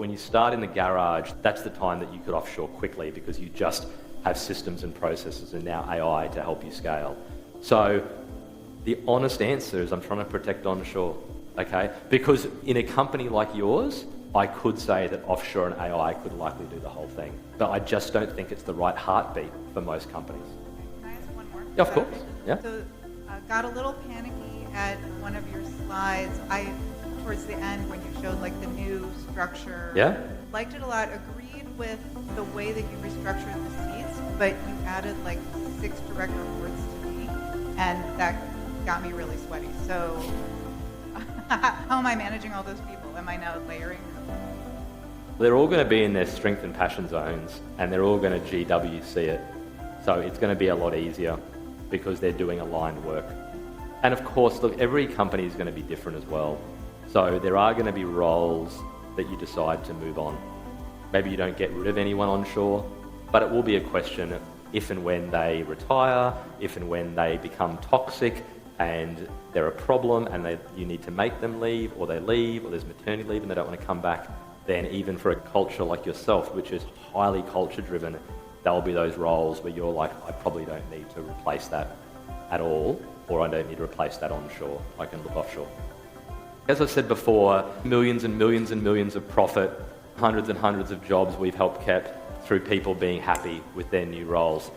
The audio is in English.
When you start in the garage, that's the time that you could offshore quickly because you just have systems and processes and now AI to help you scale. So the honest answer is I'm trying to protect onshore, okay? Because in a company like yours, I could say that offshore and AI could likely do the whole thing, but I just don't think it's the right heartbeat for most companies. Can I ask one more? Yeah, of course. Yeah. So got a little panicky at one of your slides. Towards the end when you showed like the new structure. Yeah. Liked it a lot. Agreed with the way that you restructured the seats, but you added like 6 direct reports to me, and that got me really sweaty. So how am I managing all those people? Am I now layering? They're all going to be in their strength and passion zones, and they're all going to GWC it. So it's going to be a lot easier because they're doing aligned work. And of course, look, every company is going to be different as well. So there are going to be roles that you decide to move on. Maybe you don't get rid of anyone onshore, but it will be a question of if and when they retire, if and when they become toxic and they're a problem and you need to make them leave, or they leave, or there's maternity leave and they don't want to come back, then even for a culture like yourself, which is highly culture driven, there'll be those roles where you're like, I probably don't need to replace that at all, or I don't need to replace that onshore. I can look offshore. As I said before, millions and millions and millions of profit, hundreds and hundreds of jobs we've helped keep through people being happy with their new roles.